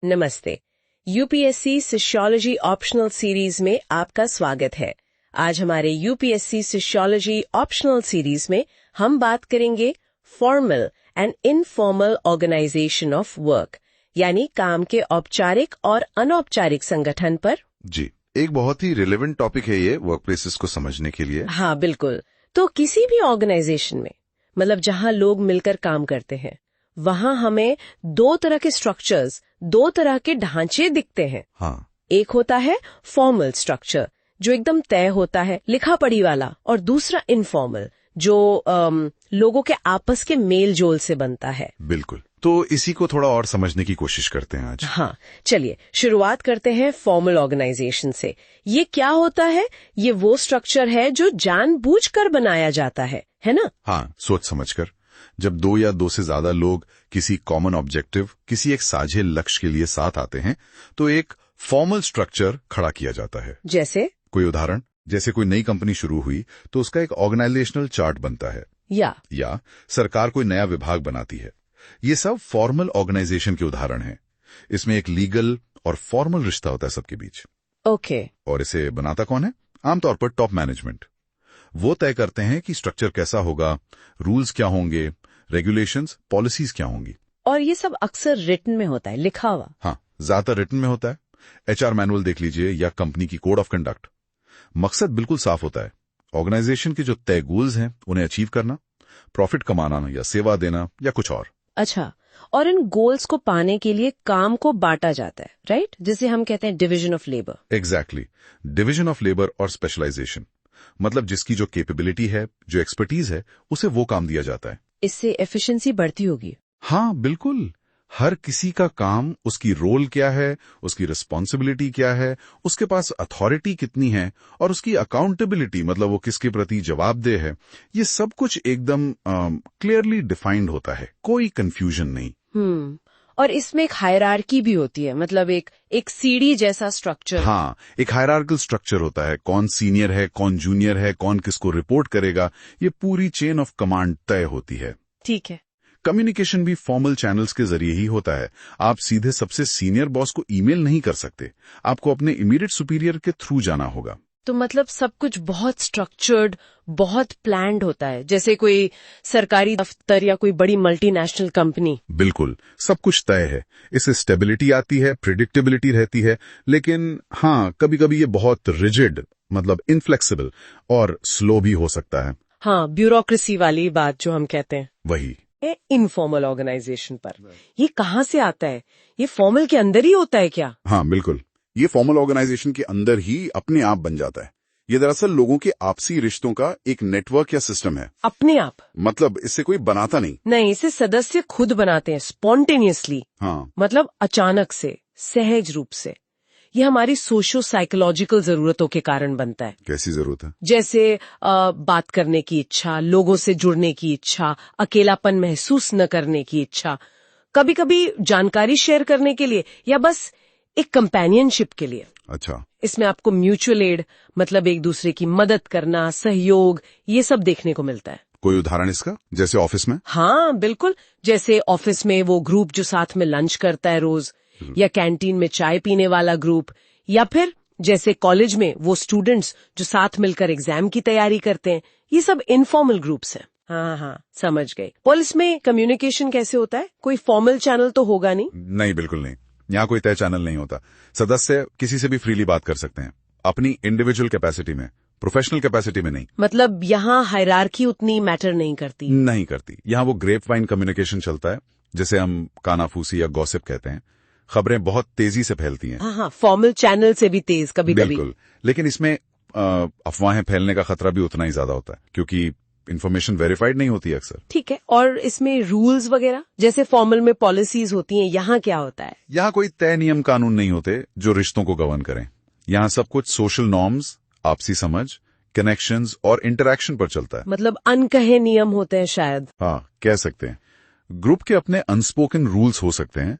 नमस्ते। UPSC sociology optional series में आपका स्वागत है। आज हमारे यूपीएससी सोशियोलॉजी ऑप्शनल सीरीज में हम बात करेंगे formal and informal organisation of work, यानी काम के औपचारिक और अनौपचारिक संगठन पर। जी, एक बहुत ही रिलेवेंट टॉपिक है ये वर्कप्लेसेस को समझने के लिए। हाँ बिल्कुल। तो किसी भी ऑर्गेनाइजेशन में, मतलब जहाँ लोग मिलकर काम करते हैं, वहाँ हमें दो तरह के स्ट्रक्चर्स, दो तरह के ढांचे दिखते हैं। हाँ, एक होता है फॉर्मल स्ट्रक्चर, जो एकदम तय होता है, लिखा पढ़ी वाला, और दूसरा इनफॉर्मल, जो लोगों के आपस के मेल जोल से बनता है। बिल्कुल। तो इसी को थोड़ा और समझने की कोशिश करते हैं आज। हाँ, चलिए शुरुआत करते हैं फॉर्मल ऑर्गेनाइजेशन से। ये क्या होता है? ये वो स्ट्रक्चर है जो जानबूझकर बनाया जाता है ना? हाँ, सोच समझकर। जब दो या दो से ज्यादा लोग किसी कॉमन ऑब्जेक्टिव, किसी एक साझे लक्ष्य के लिए साथ आते हैं, तो एक फॉर्मल स्ट्रक्चर खड़ा किया जाता है। जैसे कोई उदाहरण, जैसे कोई नई कंपनी शुरू हुई तो उसका एक ऑर्गेनाइजेशनल चार्ट बनता है, या सरकार कोई नया विभाग बनाती है। ये सब फॉर्मल ऑर्गेनाइजेशन के उदाहरण हैं। इसमें एक लीगल और फॉर्मल रिश्ता होता है सबके बीच। ओके। और इसे बनाता कौन है? आमतौर पर टॉप मैनेजमेंट। वो तय करते हैं कि स्ट्रक्चर कैसा होगा, रूल्स क्या होंगे, रेगुलेशंस, पॉलिसीज क्या होंगी। और ये सब अक्सर रिटन में होता है, लिखा हुआ। हाँ, ज्यादातर रिटन में होता है। एचआर मैनुअल देख लीजिए या कंपनी की कोड ऑफ कंडक्ट। मकसद बिल्कुल साफ होता है, ऑर्गेनाइजेशन के जो तय गोल्स हैं उन्हें अचीव करना, प्रॉफिट कमाना या सेवा देना या कुछ और। अच्छा, और इन गोल्स को पाने के लिए काम को बांटा जाता है, राइट? जिसे हम कहते हैं division of labour. Exactly, division of labour और स्पेशलाइजेशन। मतलब जिसकी जो कैपेबिलिटी है, जो एक्सपर्टीज है, उसे वो काम दिया जाता है। इससे एफिशिएंसी बढ़ती होगी। हाँ बिल्कुल। हर किसी का काम, उसकी रोल क्या है, उसकी रिस्पॉन्सिबिलिटी क्या है, उसके पास अथॉरिटी कितनी है, और उसकी अकाउंटेबिलिटी, मतलब वो किसके प्रति जवाबदेह है, ये सब कुछ एकदम क्लियरली डिफाइंड होता है। कोई कंफ्यूजन नहीं। और इसमें एक हायरार्की भी होती है, मतलब एक सीढ़ी जैसा स्ट्रक्चर। हाँ, एक हायरार्किकल स्ट्रक्चर होता है। कौन सीनियर है, कौन जूनियर है, कौन किसको रिपोर्ट करेगा, ये पूरी चेन ऑफ कमांड तय होती है। ठीक है। कम्युनिकेशन भी फॉर्मल चैनल्स के जरिए ही होता है। आप सीधे सबसे सीनियर बॉस को ईमेल नहीं कर सकते, आपको अपने इमीडिएट सुपीरियर के थ्रू जाना होगा। तो मतलब सब कुछ बहुत स्ट्रक्चर्ड, बहुत प्लान्ड होता है, जैसे कोई सरकारी दफ्तर या कोई बड़ी मल्टीनेशनल कंपनी। बिल्कुल, सब कुछ तय है। इससे स्टेबिलिटी आती है, प्रिडिक्टेबिलिटी रहती है। लेकिन हाँ, कभी कभी ये बहुत रिजिड, मतलब इनफ्लेक्सिबल और स्लो भी हो सकता है। हाँ, ब्यूरोक्रेसी वाली बात जो हम कहते हैं। वही इनफॉर्मल ऑर्गेनाइजेशन पर ये कहाँ से आता है? ये फॉर्मल के अंदर ही होता है क्या? हाँ बिल्कुल, ये फॉर्मल ऑर्गेनाइजेशन के अंदर ही अपने आप बन जाता है। ये दरअसल लोगों के आपसी रिश्तों का एक नेटवर्क या सिस्टम है। अपने आप? मतलब इससे कोई बनाता नहीं, इसे सदस्य खुद बनाते हैं, स्पॉन्टेनियसली। हाँ, मतलब अचानक से, सहज रूप से। ये हमारी सोशो साइकोलॉजिकल जरूरतों के कारण बनता है। कैसी जरूरत है? जैसे बात करने की इच्छा, लोगों से जुड़ने की इच्छा, अकेलापन महसूस न करने की इच्छा, कभी कभी जानकारी शेयर करने के लिए, या बस एक कंपेनियनशिप के लिए। अच्छा, इसमें आपको म्यूचुअल एड, मतलब एक दूसरे की मदद करना, सहयोग, ये सब देखने को मिलता है। कोई उदाहरण इसका? जैसे ऑफिस में? हाँ बिल्कुल, जैसे ऑफिस में वो ग्रुप जो साथ में लंच करता है रोज, या कैंटीन में चाय पीने वाला ग्रुप, या फिर जैसे कॉलेज में वो स्टूडेंट्स जो साथ मिलकर एग्जाम की तैयारी करते हैं। ये सब इनफॉर्मल ग्रुप्स हैं। हाँ, समझ गए। पुलिस में कम्युनिकेशन कैसे होता है? कोई फॉर्मल चैनल तो होगा नहीं? नहीं, बिल्कुल नहीं। यहाँ कोई तय चैनल नहीं होता। सदस्य किसी से भी फ्रीली बात कर सकते हैं, अपनी इंडिविजुअल कैपेसिटी में, प्रोफेशनल कैपेसिटी में नहीं। मतलब यहाँ हायरार्की उतनी मैटर नहीं करती? नहीं करती। यहाँ वो ग्रेप वाइन कम्युनिकेशन चलता है, जिसे हम कानाफूसी या गॉसिप कहते हैं। खबरें बहुत तेजी से फैलती हैं। हाँ, फॉर्मल चैनल से भी तेज कभी कभी। बिल्कुल, लेकिन इसमें अफवाहें फैलने का खतरा भी उतना ही ज्यादा होता है, क्योंकि इन्फॉर्मेशन वेरीफाइड नहीं होती अक्सर। ठीक है। और इसमें रूल्स वगैरह, जैसे फॉर्मल में पॉलिसीज होती हैं, यहाँ क्या होता है? यहाँ कोई तय नियम कानून नहीं होते जो रिश्तों को गवर्न करें। यहाँ सब कुछ सोशल नॉर्म्स, आपसी समझ, कनेक्शंस और इंटरैक्शन पर चलता है। मतलब अनकहे नियम होते हैं शायद। हाँ, कह सकते हैं। ग्रुप के अपने अनस्पोकन रूल्स हो सकते हैं,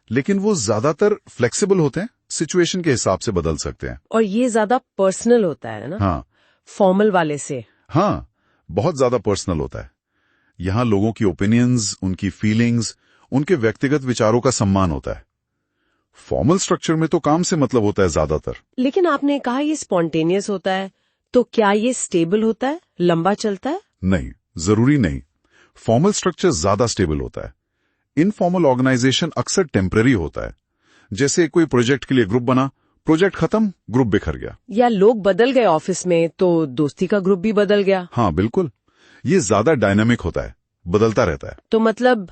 लेकिन वो ज्यादातर फ्लेक्सिबल होते हैं, सिचुएशन के हिसाब से बदल सकते हैं। और ये ज्यादा पर्सनल होता है ना? हाँ, फॉर्मल वाले से। हाँ, बहुत ज्यादा पर्सनल होता है। यहाँ लोगों की ओपिनियंस, उनकी फीलिंग्स, उनके व्यक्तिगत विचारों का सम्मान होता है। फॉर्मल स्ट्रक्चर में तो काम से मतलब होता है ज्यादातर। लेकिन आपने कहा ये स्पॉन्टेनियस होता है, तो क्या ये स्टेबल होता है, लंबा चलता है? नहीं, जरूरी नहीं। फॉर्मल स्ट्रक्चर ज्यादा स्टेबल होता है। इनफॉर्मल ऑर्गेनाइजेशन अक्सर टेम्पररी होता है। जैसे कोई प्रोजेक्ट के लिए ग्रुप बना, प्रोजेक्ट खत्म, ग्रुप बिखर गया। या लोग बदल गए ऑफिस में तो दोस्ती का ग्रुप भी बदल गया। हाँ बिल्कुल, ये ज्यादा डायनामिक होता है, बदलता रहता है। तो मतलब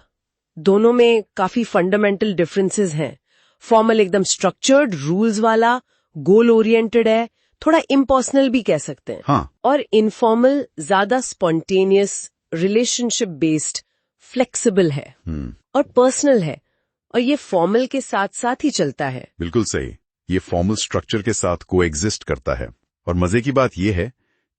दोनों में काफी फंडामेंटल डिफरेंसेस हैं। फॉर्मल एकदम स्ट्रक्चर्ड, रूल्स वाला, गोल ओरिएंटेड है, थोड़ा इम्पर्सनल भी कह सकते हैं। हाँ, और इनफॉर्मल ज्यादा स्पॉन्टेनियस, रिलेशनशिप बेस्ड, फ्लेक्सिबल है और पर्सनल है, और ये फॉर्मल के साथ साथ ही चलता है। बिल्कुल सही। ये फॉर्मल स्ट्रक्चर के साथ कोएग्जिस्ट करता है। और मजे की बात यह है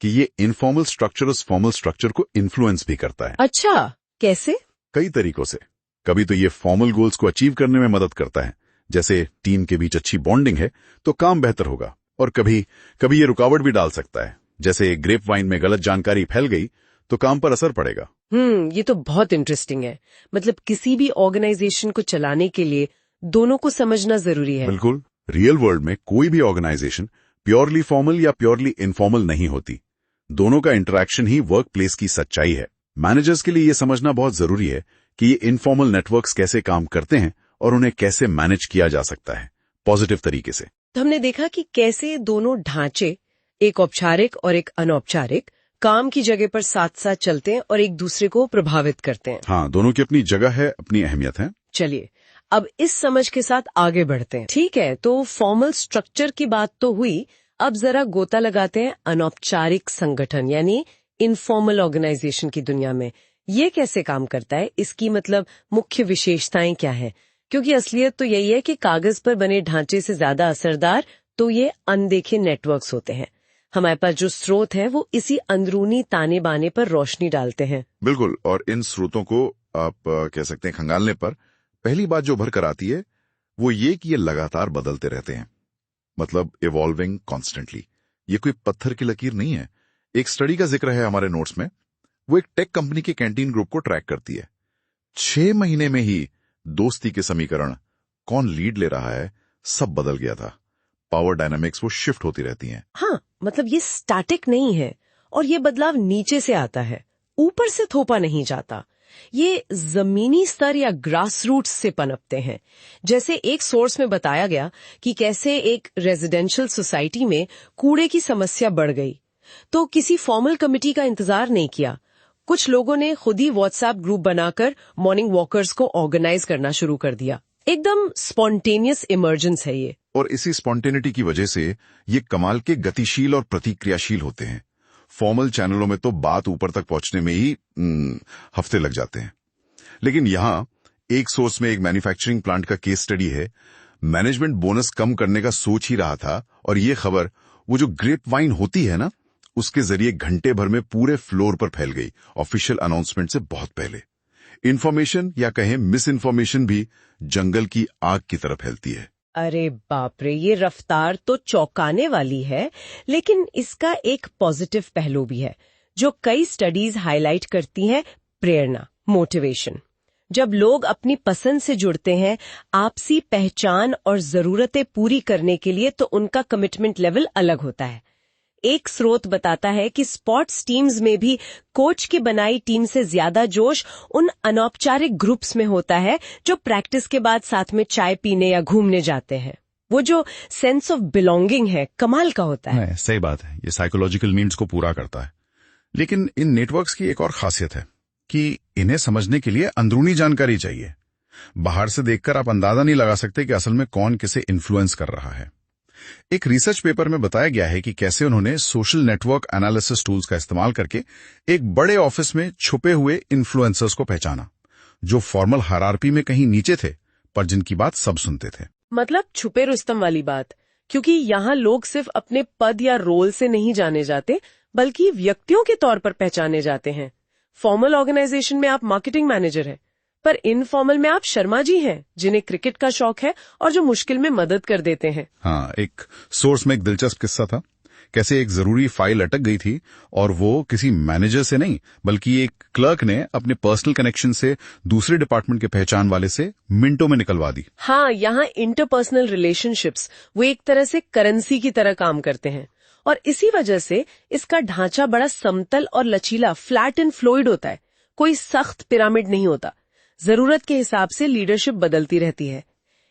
कि ये इनफॉर्मल स्ट्रक्चर उस फॉर्मल स्ट्रक्चर को इन्फ्लुएंस भी करता है। अच्छा, कैसे? कई तरीकों से। कभी तो ये फॉर्मल गोल्स को अचीव करने में मदद करता है, जैसे टीम के बीच अच्छी बॉन्डिंग है तो काम बेहतर होगा। और कभी कभी ये रुकावट भी डाल सकता है, जैसे ग्रेप वाइन में गलत जानकारी फैल गई तो काम पर असर पड़ेगा। ये तो बहुत इंटरेस्टिंग है। मतलब किसी भी ऑर्गेनाइजेशन को चलाने के लिए दोनों को समझना जरूरी है। बिल्कुल। रियल वर्ल्ड में कोई भी ऑर्गेनाइजेशन प्योरली फॉर्मल या प्योरली इनफॉर्मल नहीं होती। दोनों का इंटरैक्शन ही वर्क प्लेस की सच्चाई है। मैनेजर्स के लिए यह समझना बहुत जरूरी है कि ये इनफॉर्मल नेटवर्क्स कैसे काम करते हैं और उन्हें कैसे मैनेज किया जा सकता है पॉजिटिव तरीके से। तो हमने देखा कि कैसे दोनों ढांचे, एक औपचारिक और एक अनौपचारिक, काम की जगह पर साथ साथ चलते हैं और एक दूसरे को प्रभावित करते हैं। हाँ, दोनों की अपनी जगह है, अपनी अहमियत है। चलिए अब इस समझ के साथ आगे बढ़ते हैं। ठीक है, तो फॉर्मल स्ट्रक्चर की बात तो हुई, अब जरा गोता लगाते हैं अनौपचारिक संगठन यानी इनफॉर्मल ऑर्गेनाइजेशन की दुनिया में। ये कैसे काम करता है, इसकी मतलब मुख्य विशेषताएं क्या है? क्योंकि असलियत तो यही है कि कागज पर बने ढांचे से ज्यादा असरदार तो ये अनदेखे नेटवर्क्स होते हैं। हमारे पास जो स्रोत है वो इसी अंदरूनी ताने बाने पर रोशनी डालते हैं। बिल्कुल। और इन स्रोतों को आप कह सकते हैं खंगालने पर पहली बात जो भर कर आती है वो ये कि ये लगातार बदलते रहते हैं, मतलब इवॉल्विंग कॉन्स्टेंटली। ये कोई पत्थर की लकीर नहीं है। एक स्टडी का जिक्र है हमारे नोट्स में। वो एक टेक कंपनी के कैंटीन ग्रुप को ट्रैक करती है। 6 महीने में ही दोस्ती के समीकरण, कौन लीड ले रहा है, सब बदल गया था। पावर डायनामिक्स वो शिफ्ट होती रहती हैं। हाँ, मतलब ये स्टैटिक नहीं है और ये बदलाव नीचे से आता है, ऊपर से थोपा नहीं जाता। ये जमीनी स्तर या ग्रास रूट्स से पनपते हैं। जैसे एक सोर्स में बताया गया कि कैसे एक रेजिडेंशियल सोसाइटी में कूड़े की समस्या बढ़ गई, तो किसी फॉर्मल कमिटी का इंतजार नहीं किया। कुछ लोगों ने खुद ही व्हाट्सएप ग्रुप बनाकर मॉर्निंग वॉकर्स को ऑर्गेनाइज करना शुरू कर दिया। एकदम स्पॉन्टेनियस इमर्जेंस है ये। और इसी स्पॉन्टेनिटी की वजह से ये कमाल के गतिशील और प्रतिक्रियाशील होते हैं। फॉर्मल चैनलों में तो बात ऊपर तक पहुंचने में ही हफ्ते लग जाते हैं। लेकिन यहां एक सोर्स में एक मैन्युफैक्चरिंग प्लांट का केस स्टडी है। मैनेजमेंट बोनस कम करने का सोच ही रहा था और ये खबर वो जो ग्रेप वाइन होती है ना, उसके जरिए घंटे भर में पूरे फ्लोर पर फैल गई, ऑफिशियल अनाउंसमेंट से बहुत पहले। इन्फॉर्मेशन या कहें मिस इन्फॉर्मेशन भी जंगल की आग की तरह फैलती है। अरे बाप रे, ये रफ्तार तो चौंकाने वाली है। लेकिन इसका एक पॉजिटिव पहलू भी है जो कई स्टडीज हाईलाइट करती हैं, प्रेरणा, मोटिवेशन। जब लोग अपनी पसंद से जुड़ते हैं आपसी पहचान और जरूरतें पूरी करने के लिए, तो उनका कमिटमेंट लेवल अलग होता है। एक स्रोत बताता है कि स्पोर्ट्स टीम्स में भी कोच की बनाई टीम से ज्यादा जोश उन अनौपचारिक ग्रुप्स में होता है जो प्रैक्टिस के बाद साथ में चाय पीने या घूमने जाते हैं। वो जो सेंस ऑफ बिलोंगिंग है, कमाल का होता है। सही बात है, ये साइकोलॉजिकल नीड्स को पूरा करता है। लेकिन इन नेटवर्क्स की एक और खासियत है कि इन्हें समझने के लिए अंदरूनी जानकारी चाहिए। बाहर से देखकर आप अंदाजा नहीं लगा सकते कि असल में कौन किसे इन्फ्लुएंस कर रहा है। एक रिसर्च पेपर में बताया गया है कि कैसे उन्होंने सोशल नेटवर्क एनालिसिस टूल्स का इस्तेमाल करके एक बड़े ऑफिस में छुपे हुए इन्फ्लुएंसर्स को पहचाना, जो फॉर्मल हायरार्की में कहीं नीचे थे पर जिनकी बात सब सुनते थे। मतलब छुपे रुस्तम वाली बात, क्योंकि यहाँ लोग सिर्फ अपने पद या रोल से नहीं जाने जाते बल्कि व्यक्तियों के तौर पर पहचाने जाते हैं। फॉर्मल ऑर्गेनाइजेशन में आप मार्केटिंग मैनेजर हैं, पर इनफॉर्मल में आप शर्मा जी हैं जिन्हें क्रिकेट का शौक है और जो मुश्किल में मदद कर देते हैं। हाँ, एक सोर्स में एक दिलचस्प किस्सा था। कैसे एक जरूरी फाइल अटक गई थी और वो किसी मैनेजर से नहीं बल्कि एक क्लर्क ने अपने पर्सनल कनेक्शन से दूसरे डिपार्टमेंट के पहचान वाले से मिनटों में निकलवा दी। हाँ, यहाँ इंटरपर्सनल रिलेशनशिप्स वो एक तरह से करेंसी की तरह काम करते हैं और इसी वजह से इसका ढांचा बड़ा समतल और लचीला, फ्लैट एंड फ्लूइड होता है। कोई सख्त पिरामिड नहीं होता। जरूरत के हिसाब से लीडरशिप बदलती रहती है।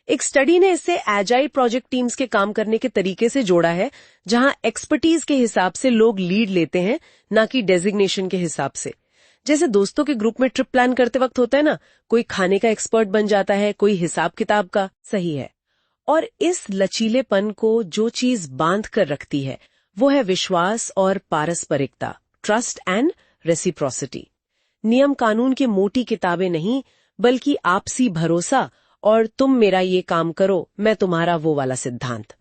एक स्टडी ने इससे एजाइल प्रोजेक्ट टीम्स के काम करने के तरीके से जोड़ा है, जहां एक्सपर्टीज के हिसाब से लोग लीड लेते हैं, ना कि डेजिग्नेशन के हिसाब से। जैसे दोस्तों के ग्रुप में ट्रिप प्लान करते वक्त होता है ना, कोई खाने का एक्सपर्ट बन जाता है, कोई हिसाब किताब का। सही है। और इस लचीलेपन को जो चीज बांध कर रखती है वो है विश्वास और पारस्परिकता, ट्रस्ट एंड रेसिप्रोसिटी। नियम कानून की मोटी किताबें नहीं, बल्कि आपसी भरोसा और तुम मेरा ये काम करो, मैं तुम्हारा वो वाला सिद्धांत।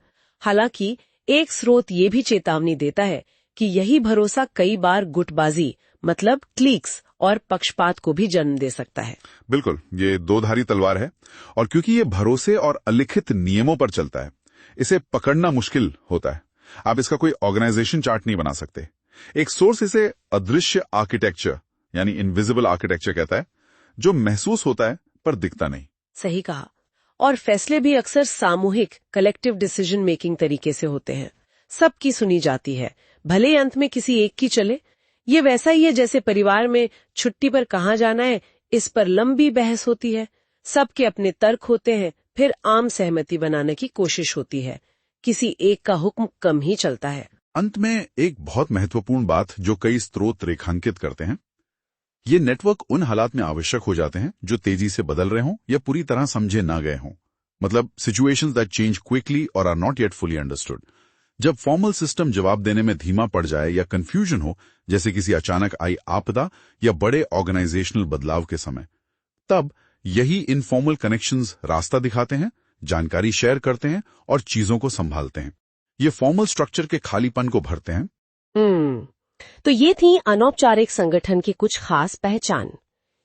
हालांकि एक स्रोत ये भी चेतावनी देता है कि यही भरोसा कई बार गुटबाजी, मतलब क्लीक्स और पक्षपात को भी जन्म दे सकता है। बिल्कुल, ये दो-धारी तलवार है और क्योंकि ये भरोसे और अलिखित नियमों पर चलता है, इसे पकड़ना मुश्किल होता है। आप इसका कोई ऑर्गेनाइजेशन चार्ट नहीं बना सकते। एक सोर्स इसे अदृश्य आर्किटेक्चर यानी इनविजिबल आर्किटेक्चर कहता है, जो महसूस होता है पर दिखता नहीं। सही कहा। और फैसले भी अक्सर सामूहिक, कलेक्टिव डिसीजन मेकिंग तरीके से होते हैं। सबकी सुनी जाती है, भले ही अंत में किसी एक की चले। ये वैसा ही है जैसे परिवार में छुट्टी पर कहाँ जाना है, इस पर लंबी बहस होती है। सबके अपने तर्क होते हैं, फिर आम सहमति बनाने की कोशिश होती है। किसी एक का हुक्म कम ही चलता है। अंत में एक बहुत महत्वपूर्ण बात जो कई स्रोत रेखांकित करते हैं, ये नेटवर्क उन हालात में आवश्यक हो जाते हैं जो तेजी से बदल रहे हों या पूरी तरह समझे ना गए हों। मतलब सिचुएशंस दैट चेंज क्विकली और are not yet fully understood. जब फॉर्मल सिस्टम जवाब देने में धीमा पड़ जाए या कंफ्यूजन हो, जैसे किसी अचानक आई आपदा या बड़े ऑर्गेनाइजेशनल बदलाव के समय, तब यही इनफॉर्मल कनेक्शंस रास्ता दिखाते हैं, जानकारी शेयर करते हैं और चीजों को संभालते हैं। ये फॉर्मल स्ट्रक्चर के खालीपन को भरते हैं। तो ये थी अनौपचारिक संगठन की कुछ खास पहचान।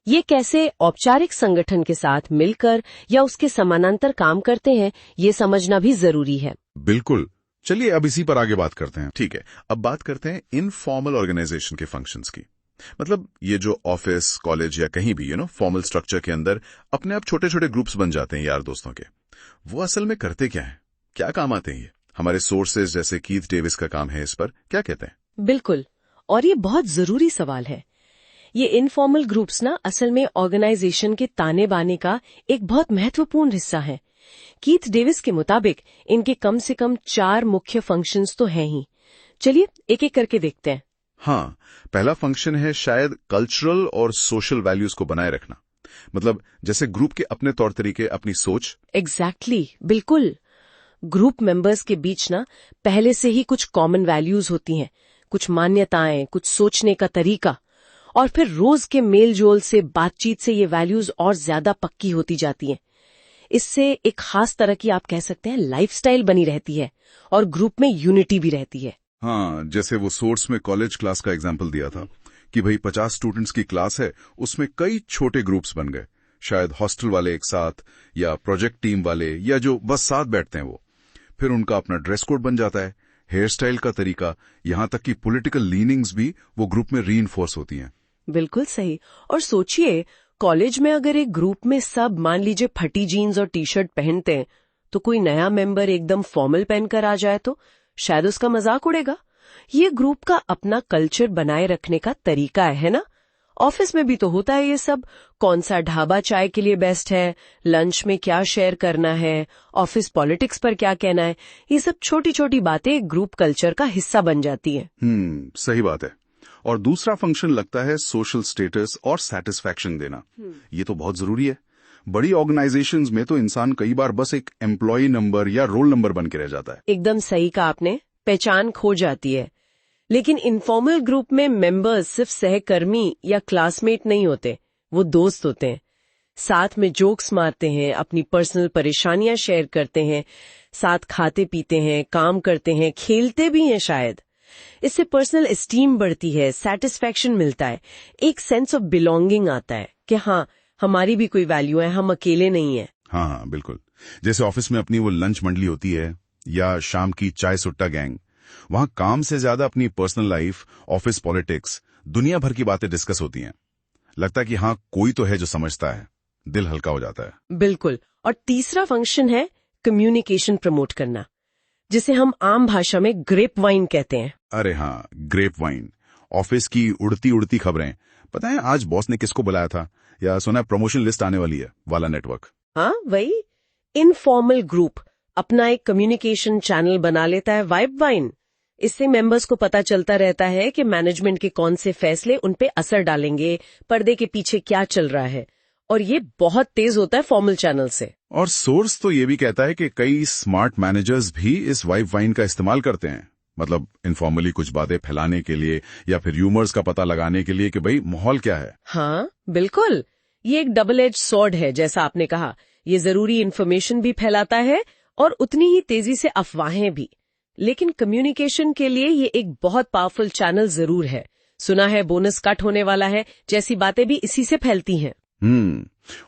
ये कैसे औपचारिक संगठन के साथ मिलकर या उसके समानांतर काम करते हैं, ये समझना भी जरूरी है। बिल्कुल। चलिए अब इसी पर आगे बात करते हैं। ठीक है, अब बात करते हैं इनफॉर्मल ऑर्गेनाइजेशन के फंक्शंस की। मतलब ये जो ऑफिस, कॉलेज या कहीं भी फॉर्मल स्ट्रक्चर के अंदर अपने आप छोटे छोटे ग्रुप्स बन जाते हैं यार दोस्तों के, वो असल में करते क्या है, क्या काम आते हैं? ये हमारे सोर्सेज जैसे कीथ डेविस का काम है, इस पर क्या कहते हैं? बिल्कुल, और ये बहुत जरूरी सवाल है। ये इनफॉर्मल ग्रुप्स ना असल में ऑर्गेनाइजेशन के ताने बाने का एक बहुत महत्वपूर्ण हिस्सा है। कीथ डेविस के मुताबिक इनके कम से कम 4 मुख्य फंक्शंस तो हैं ही। चलिए एक एक करके देखते हैं। हाँ, पहला फंक्शन है शायद कल्चरल और सोशल वैल्यूज को बनाए रखना। मतलब जैसे ग्रुप के अपने तौर तरीके, अपनी सोच। एग्जैक्टली, बिल्कुल। ग्रुप मेंबर्स के बीच ना पहले से ही कुछ कॉमन वैल्यूज होती हैं, कुछ मान्यताएं, कुछ सोचने का तरीका, और फिर रोज के मेल जोल से, बातचीत से ये वैल्यूज और ज्यादा पक्की होती जाती हैं। इससे एक खास तरह की, आप कह सकते हैं, लाइफस्टाइल बनी रहती है और ग्रुप में यूनिटी भी रहती है। हाँ, जैसे वो सोर्स में कॉलेज क्लास का एग्जाम्पल दिया था कि भाई 50 स्टूडेंट्स की क्लास है, उसमें कई छोटे ग्रुप्स बन गए, शायद हॉस्टल वाले एक साथ या प्रोजेक्ट टीम वाले या जो बस साथ बैठते हैं वो। फिर उनका अपना ड्रेस कोड बन जाता है, हेयर स्टाइल का तरीका, यहाँ तक कि पॉलिटिकल लीनिंग्स भी वो ग्रुप में रीइंफोर्स होती हैं। बिल्कुल सही। और सोचिए, कॉलेज में अगर एक ग्रुप में सब मान लीजिए फटी जीन्स और टी शर्ट पहनते हैं, तो कोई नया मेंबर एकदम फॉर्मल पहनकर आ जाए तो शायद उसका मजाक उड़ेगा। ये ग्रुप का अपना कल्चर बनाए रखने का तरीका है ना। ऑफिस में भी तो होता है ये सब। कौन सा ढाबा चाय के लिए बेस्ट है, लंच में क्या शेयर करना है, ऑफिस पॉलिटिक्स पर क्या कहना है, ये सब छोटी छोटी बातें ग्रुप कल्चर का हिस्सा बन जाती हैं। सही बात है। और दूसरा फंक्शन लगता है सोशल स्टेटस और सैटिस्फैक्शन देना। ये तो बहुत जरूरी है। बड़ी ऑर्गेनाइजेशंस में तो इंसान कई बार बस एक एम्प्लॉय नंबर या रोल नंबर बन के रह जाता है। एकदम सही कहा आपने, पहचान खो जाती है। लेकिन इनफॉर्मल ग्रुप में मेंबर्स सिर्फ सहकर्मी या क्लासमेट नहीं होते, वो दोस्त होते हैं। साथ में जोक्स मारते हैं, अपनी पर्सनल परेशानियां शेयर करते हैं, साथ खाते पीते हैं, काम करते हैं, खेलते भी हैं शायद। इससे पर्सनल एस्टीम बढ़ती है, सैटिस्फैक्शन मिलता है, एक सेंस ऑफ बिलोंगिंग आता है कि हाँ, हमारी भी कोई वैल्यू है, हम अकेले नहीं हैं। हाँ, बिल्कुल। जैसे ऑफिस में अपनी वो लंच मंडली होती है या शाम की चाय सुट्टा गैंग। वहां काम से ज्यादा अपनी पर्सनल लाइफ, ऑफिस पॉलिटिक्स, दुनिया भर की बातें डिस्कस होती हैं। लगता है कि हाँ, कोई तो है जो समझता है। दिल हल्का हो जाता है। बिल्कुल। और तीसरा फंक्शन है कम्युनिकेशन प्रमोट करना, जिसे हम आम भाषा में ग्रेप वाइन कहते हैं। अरे हाँ, ग्रेप वाइन। ऑफिस की उड़ती उड़ती खबरें। पता है आज बॉस ने किसको बुलाया था, या सुना प्रमोशन लिस्ट आने वाली है वाला नेटवर्क। हाँ, वही इनफॉर्मल ग्रुप अपना एक कम्युनिकेशन चैनल बना लेता है, वाइब वाइन। इससे मेंबर्स को पता चलता रहता है कि मैनेजमेंट के कौन से फैसले उन पे असर डालेंगे, पर्दे के पीछे क्या चल रहा है। और ये बहुत तेज होता है फॉर्मल चैनल से। और सोर्स तो ये भी कहता है कि कई स्मार्ट मैनेजर्स भी इस वाइब वाइन का इस्तेमाल करते हैं, मतलब इनफॉर्मली कुछ बातें फैलाने के लिए या फिर र्यूमर्स का पता लगाने के लिए कि भाई माहौल क्या है। हाँ बिल्कुल, ये एक डबल एज सॉर्ड है, जैसा आपने कहा। ये जरूरी इन्फॉर्मेशन भी फैलाता है और उतनी ही तेजी से अफवाहें भी। लेकिन कम्युनिकेशन के लिए ये एक बहुत पावरफुल चैनल जरूर है। सुना है बोनस कट होने वाला है, जैसी बातें भी इसी से फैलती हैं।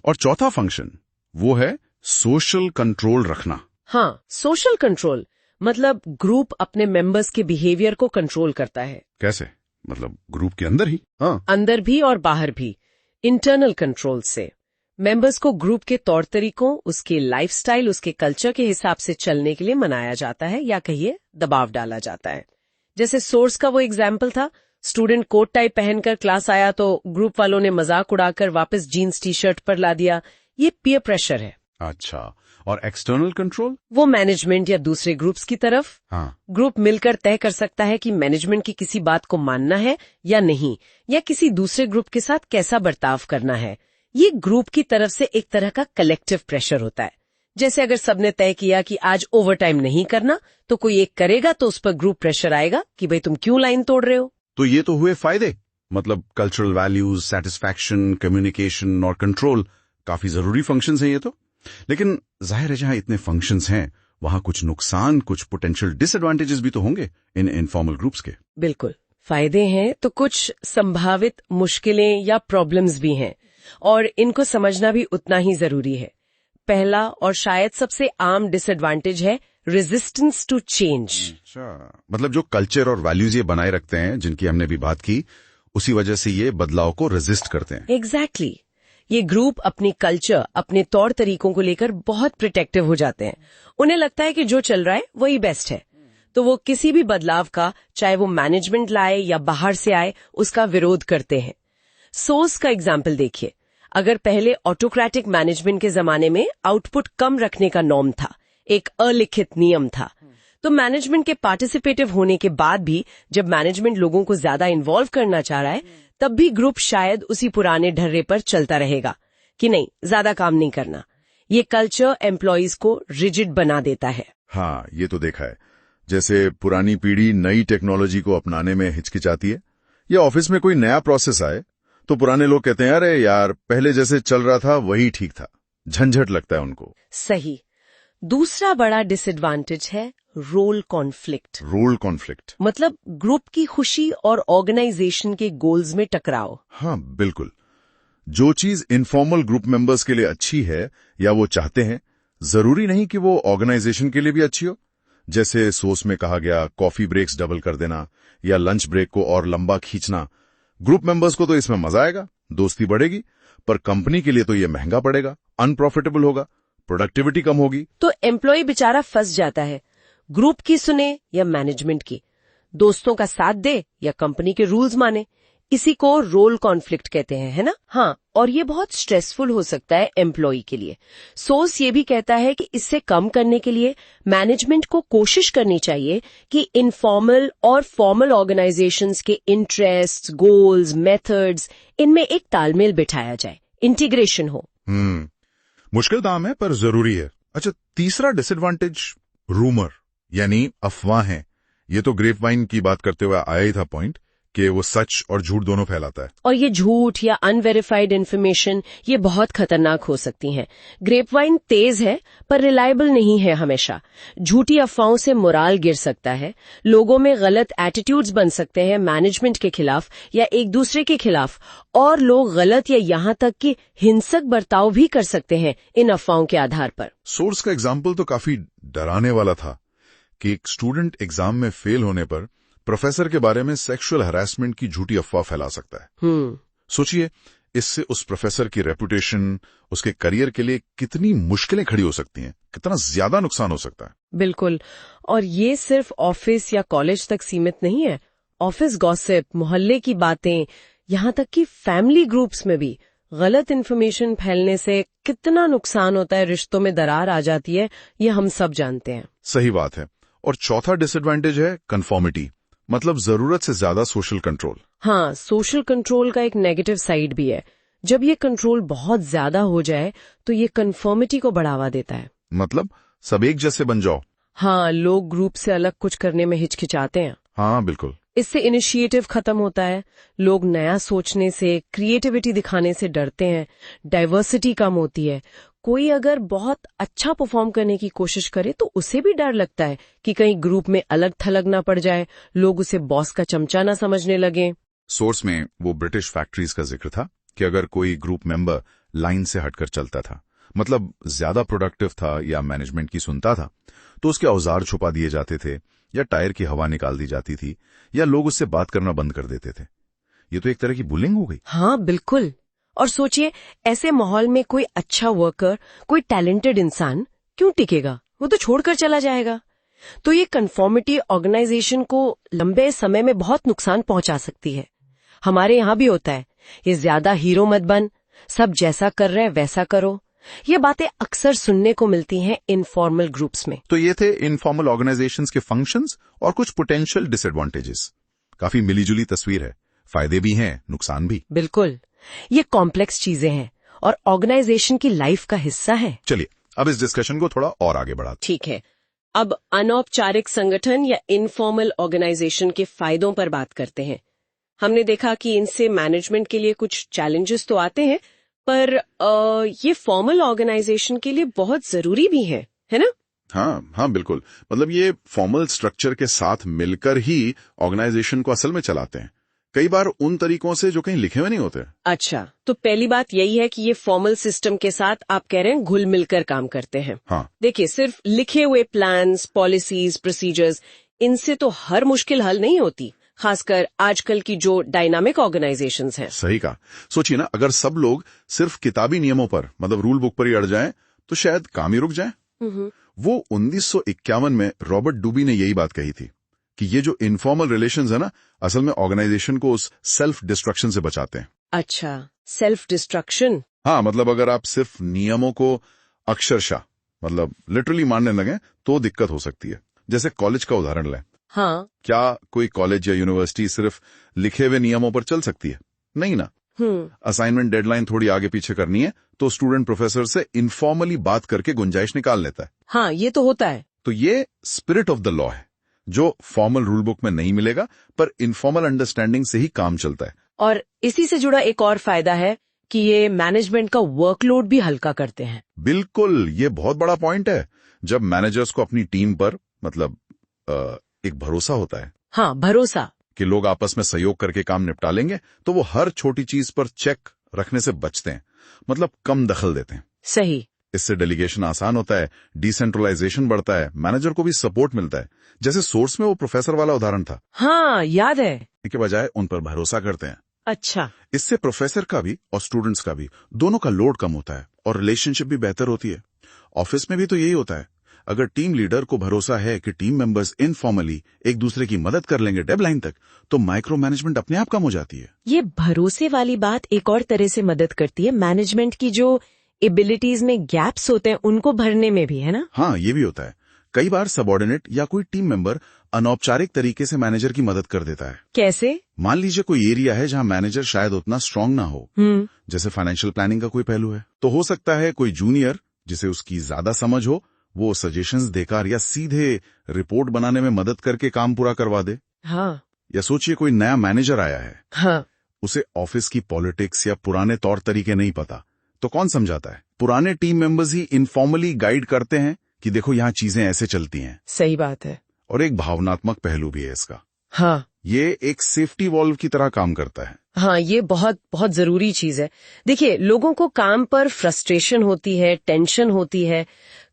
और चौथा फंक्शन वो है सोशल कंट्रोल रखना। हाँ, सोशल कंट्रोल मतलब ग्रुप अपने मेंबर्स के बिहेवियर को कंट्रोल करता है। कैसे? मतलब ग्रुप के अंदर ही? हाँ, अंदर भी और बाहर भी। इंटरनल कंट्रोल से मेंबर्स को ग्रुप के तौर तरीकों, उसके लाइफस्टाइल, उसके कल्चर के हिसाब से चलने के लिए मनाया जाता है, या कहिए दबाव डाला जाता है। जैसे सोर्स का वो एग्जाम्पल था, स्टूडेंट कोट टाई पहनकर क्लास आया तो ग्रुप वालों ने मजाक उड़ाकर वापस जीन्स टी शर्ट पर ला दिया। ये पीयर प्रेशर है। अच्छा, और एक्सटर्नल कंट्रोल? वो मैनेजमेंट या दूसरे ग्रुप्स की तरफ। हाँ, ग्रुप मिलकर तय कर सकता है कि मैनेजमेंट की किसी बात को मानना है या नहीं, या किसी दूसरे ग्रुप के साथ कैसा बर्ताव करना है। ये ग्रुप की तरफ से एक तरह का कलेक्टिव प्रेशर होता है। जैसे अगर सबने तय किया कि आज ओवरटाइम नहीं करना, तो कोई एक करेगा तो उस पर ग्रुप प्रेशर आएगा कि भाई तुम क्यों लाइन तोड़ रहे हो। तो ये तो हुए फायदे, मतलब कल्चरल वैल्यूज, सेटिस्फैक्शन, कम्युनिकेशन और कंट्रोल काफी जरूरी फंक्शंस हैं ये तो। लेकिन जाहिर है जहां इतने फंक्शंस हैं वहां कुछ नुकसान, कुछ पोटेंशियल डिसएडवांटेजेस भी तो होंगे इन इनफॉर्मल ग्रुप्स के। बिल्कुल, फायदे हैं तो कुछ संभावित मुश्किलें या प्रॉब्लम्स भी हैं, और इनको समझना भी उतना ही जरूरी है। पहला और शायद सबसे आम डिसएडवांटेज है रेजिस्टेंस टू चेंज। अच्छा, मतलब जो कल्चर और वैल्यूज ये बनाए रखते हैं, जिनकी हमने भी बात की, उसी वजह से ये बदलाव को रेजिस्ट करते हैं। एग्जैक्टली। ये ग्रुप अपनी कल्चर, अपने तौर तरीकों को लेकर बहुत प्रोटेक्टिव हो जाते हैं। उन्हें लगता है कि जो चल रहा है वही बेस्ट है, तो वो किसी भी बदलाव का, चाहे वो मैनेजमेंट लाए या बाहर से आए, उसका विरोध करते हैं। सोर्स का एग्जाम्पल देखिए। अगर पहले ऑटोक्रेटिक मैनेजमेंट के जमाने में आउटपुट कम रखने का नॉर्म था, एक अलिखित नियम था, तो मैनेजमेंट के पार्टिसिपेटिव होने के बाद भी जब मैनेजमेंट लोगों को ज्यादा इन्वॉल्व करना चाह रहा है, तब भी ग्रुप शायद उसी पुराने ढर्रे पर चलता रहेगा कि नहीं, ज्यादा काम नहीं करना। ये कल्चर एम्प्लॉइज को रिजिड बना देता है। हाँ, ये तो देखा है। जैसे पुरानी पीढ़ी नई टेक्नोलॉजी को अपनाने में हिचकिचाती है, या ऑफिस में कोई नया प्रोसेस आए तो पुराने लोग कहते हैं अरे यार पहले जैसे चल रहा था वही ठीक था। झंझट लगता है उनको। सही। दूसरा बड़ा डिसएडवांटेज है रोल कॉन्फ्लिक्ट। रोल कॉन्फ्लिक्ट मतलब ग्रुप की खुशी और ऑर्गेनाइजेशन के गोल्स में टकराव। हाँ बिल्कुल। जो चीज इनफॉर्मल ग्रुप मेंबर्स के लिए अच्छी है या वो चाहते हैं, जरूरी नहीं कि वो ऑर्गेनाइजेशन के लिए भी अच्छी हो। जैसे सोर्स में कहा गया, कॉफी ब्रेक्स डबल कर देना या लंच ब्रेक को और लंबा खींचना। ग्रुप मेंबर्स को तो इसमें मजा आएगा, दोस्ती बढ़ेगी, पर कंपनी के लिए तो ये महंगा पड़ेगा, अनप्रॉफिटेबल होगा, प्रोडक्टिविटी कम होगी। तो एम्प्लॉय बेचारा फंस जाता है, ग्रुप की सुने या मैनेजमेंट की, दोस्तों का साथ दे या कंपनी के रूल्स माने। इसी को रोल कॉन्फ्लिक्ट कहते हैं, है ना? हाँ, और ये बहुत स्ट्रेसफुल हो सकता है एम्प्लॉय के लिए। सोर्स ये भी कहता है कि इससे कम करने के लिए मैनेजमेंट को कोशिश करनी चाहिए कि इनफॉर्मल और फॉर्मल ऑर्गेनाइजेशंस के इंटरेस्ट, गोल्स, मेथड्स, इनमें एक तालमेल बिठाया जाए, इंटीग्रेशन हो। मुश्किल काम है पर जरूरी है। अच्छा, तीसरा डिसएडवांटेज रूमर यानी अफवाहें। ये तो ग्रेप वाइन की बात करते हुए आया ही था पॉइंट कि वो सच और झूठ दोनों फैलाता है। और ये झूठ या अनवेरिफाइड इन्फॉर्मेशन ये बहुत खतरनाक हो सकती हैं। ग्रेप वाइन तेज है पर रिलायबल नहीं है हमेशा। झूठी अफवाहों से मोराल गिर सकता है, लोगों में गलत एटीट्यूड्स बन सकते हैं मैनेजमेंट के खिलाफ या एक दूसरे के खिलाफ, और लोग गलत या यहाँ तक कि हिंसक बर्ताव भी कर सकते हैं इन अफवाहों के आधार पर। सोर्स का एग्जाम्पल तो काफी डराने वाला था। कि एक स्टूडेंट एग्जाम में फेल होने पर प्रोफेसर के बारे में सेक्सुअल हरासमेंट की झूठी अफवाह फैला सकता है। सोचिए, इससे उस प्रोफेसर की रेपुटेशन, उसके करियर के लिए कितनी मुश्किलें खड़ी हो सकती हैं, कितना ज्यादा नुकसान हो सकता है। बिल्कुल। और ये सिर्फ ऑफिस या कॉलेज तक सीमित नहीं है। ऑफिस गॉसिप, मोहल्ले की बातें, यहाँ तक कि फैमिली ग्रुप्स में भी गलत इन्फॉर्मेशन फैलने से कितना नुकसान होता है, रिश्तों में दरार आ जाती है, ये हम सब जानते हैं। सही बात है। और चौथा डिसएडवांटेज है कन्फॉर्मिटी, मतलब जरूरत से ज्यादा सोशल कंट्रोल। हाँ, सोशल कंट्रोल का एक नेगेटिव साइड भी है। जब ये कंट्रोल बहुत ज्यादा हो जाए तो ये कन्फर्मिटी को बढ़ावा देता है। मतलब सब एक जैसे बन जाओ। हाँ, लोग ग्रुप से अलग कुछ करने में हिचकिचाते हैं। हाँ बिल्कुल। इससे इनिशिएटिव खत्म होता है, लोग नया सोचने से, क्रिएटिविटी दिखाने से डरते हैं, डाइवर्सिटी कम होती है। कोई अगर बहुत अच्छा परफॉर्म करने की कोशिश करे तो उसे भी डर लगता है कि कहीं ग्रुप में अलग थलग ना पड़ जाए, लोग उसे बॉस का चमचा ना समझने लगे। सोर्स में वो ब्रिटिश फैक्ट्रीज का जिक्र था कि अगर कोई ग्रुप मेंबर लाइन से हटकर चलता था, मतलब ज्यादा प्रोडक्टिव था या मैनेजमेंट की सुनता था, तो उसके औजार छुपा दिए जाते थे या टायर की हवा निकाल दी जाती थी या लोग उससे बात करना बंद कर देते थे। ये तो एक तरह की बुलिंग हो गई। हाँ बिल्कुल। और सोचिए, ऐसे माहौल में कोई अच्छा वर्कर, कोई टैलेंटेड इंसान क्यों टिकेगा? वो तो छोड़कर चला जाएगा। तो ये कन्फॉर्मिटी ऑर्गेनाइजेशन को लंबे समय में बहुत नुकसान पहुंचा सकती है। हमारे यहाँ भी होता है, ये ज्यादा हीरो मत बन, सब जैसा कर रहे हैं वैसा करो। ये बातें अक्सर सुनने को मिलती हैं इनफॉर्मल ग्रुप्स में। तो ये थे इनफॉर्मल ऑर्गेनाइजेशंस के फंक्शंस और कुछ पोटेंशियल डिसएडवांटेजेस। काफी मिलीजुली तस्वीर है, फायदे भी हैं, नुकसान भी। बिल्कुल, ये कॉम्प्लेक्स चीजें हैं और ऑर्गेनाइजेशन की लाइफ का हिस्सा है। चलिए अब इस डिस्कशन को थोड़ा और आगे बढ़ाते। ठीक है, अब अनौपचारिक संगठन या इनफॉर्मल ऑर्गेनाइजेशन के फायदों पर बात करते हैं। हमने देखा कि इनसे मैनेजमेंट के लिए कुछ चैलेंजेस तो आते हैं, पर ये फॉर्मल ऑर्गेनाइजेशन के लिए बहुत जरूरी भी है ना? हाँ बिल्कुल। मतलब ये फॉर्मल स्ट्रक्चर के साथ मिलकर ही ऑर्गेनाइजेशन को असल में चलाते हैं, कई बार उन तरीकों से जो कहीं लिखे हुए नहीं होते। अच्छा, तो पहली बात यही है कि ये फॉर्मल सिस्टम के साथ आप कह रहे हैं घुल मिलकर काम करते हैं। हाँ। देखिए, सिर्फ लिखे हुए प्लान्स, पॉलिसीज, प्रोसीजर्स, इनसे तो हर मुश्किल हल नहीं होती, खासकर आजकल की जो डायनामिक ऑर्गेनाइजेशंस हैं। सही कहा। सोचिए ना, अगर सब लोग सिर्फ किताबी नियमों पर, मतलब रूल बुक पर ही अड़ जाएं, तो शायद काम ही रुक जाए। वो 1951 में रॉबर्ट डूबी ने यही बात कही थी कि ये जो इनफॉर्मल रिलेशंस है ना, असल में ऑर्गेनाइजेशन को उस सेल्फ डिस्ट्रक्शन से बचाते हैं। अच्छा, सेल्फ डिस्ट्रक्शन। हाँ, मतलब अगर आप सिर्फ नियमों को अक्षरशः, मतलब लिटरली मानने लगे तो दिक्कत हो सकती है। जैसे कॉलेज का उदाहरण लें। हाँ। क्या कोई कॉलेज या यूनिवर्सिटी सिर्फ लिखे हुए नियमों पर चल सकती है? नहीं ना। असाइनमेंट डेडलाइन थोड़ी आगे पीछे करनी है तो स्टूडेंट प्रोफेसर से इनफॉर्मली बात करके गुंजाइश निकाल लेता है। हाँ, ये तो होता है। तो ये स्पिरिट ऑफ द लॉ है, जो फॉर्मल रूल बुक में नहीं मिलेगा, पर इनफॉर्मल अंडरस्टैंडिंग से ही काम चलता है। और इसी से जुड़ा एक और फायदा है कि ये मैनेजमेंट का वर्कलोड भी हल्का करते हैं। बिल्कुल, ये बहुत बड़ा पॉइंट है। जब मैनेजर्स को अपनी टीम पर, मतलब एक भरोसा होता है, हाँ, भरोसा कि लोग आपस में सहयोग करके काम निपटा लेंगे, तो वो हर छोटी चीज पर चेक रखने से बचते हैं, मतलब कम दखल देते हैं। सही। इससे डेलीगेशन आसान होता है, डिसेंट्रलाइजेशन बढ़ता है, मैनेजर को भी सपोर्ट मिलता है। जैसे सोर्स में वो प्रोफेसर वाला उदाहरण था। हाँ, याद है। के बजाय उन पर भरोसा करते हैं। अच्छा। इससे प्रोफेसर का भी और स्टूडेंट्स का भी, दोनों का लोड कम होता है और रिलेशनशिप भी बेहतर होती है। ऑफिस में भी तो यही होता है। अगर टीम लीडर को भरोसा है कि टीम मेंबर्स इनफॉर्मली एक दूसरे की मदद कर लेंगे डेडलाइन तक, तो माइक्रो मैनेजमेंट अपने आप कम हो जाती है। ये भरोसे वाली बात एक और तरह से मदद करती है मैनेजमेंट की जो एबिलिटीज में गैप्स होते हैं उनको भरने में भी, है ना? हाँ, ये भी होता है। कई बार सबऑर्डिनेट या कोई टीम मेंबर अनौपचारिक तरीके से मैनेजर की मदद कर देता है। कैसे? मान लीजिए कोई एरिया है जहां मैनेजर शायद उतना स्ट्रांग ना हो, जैसे फाइनेंशियल प्लानिंग का कोई पहलू है, तो हो सकता है कोई जूनियर जिसे उसकी ज्यादा समझ हो, वो सजेशंस देकर या सीधे रिपोर्ट बनाने में मदद करके काम पूरा करवा दे। हाँ। या सोचिए कोई नया मैनेजर आया है। हाँ। उसे ऑफिस की पॉलिटिक्स या पुराने तौर तरीके नहीं पता, तो कौन समझाता है? पुराने टीम मेंबर्स ही इनफॉर्मली गाइड करते हैं कि देखो यहाँ चीजें ऐसे चलती हैं। सही बात है। और एक भावनात्मक पहलू भी है इसका। हाँ। ये एक सेफ्टी वॉल्व की तरह काम करता है। हाँ, ये बहुत बहुत जरूरी चीज है। देखिए, लोगों को काम पर फ्रस्ट्रेशन होती है, टेंशन होती है,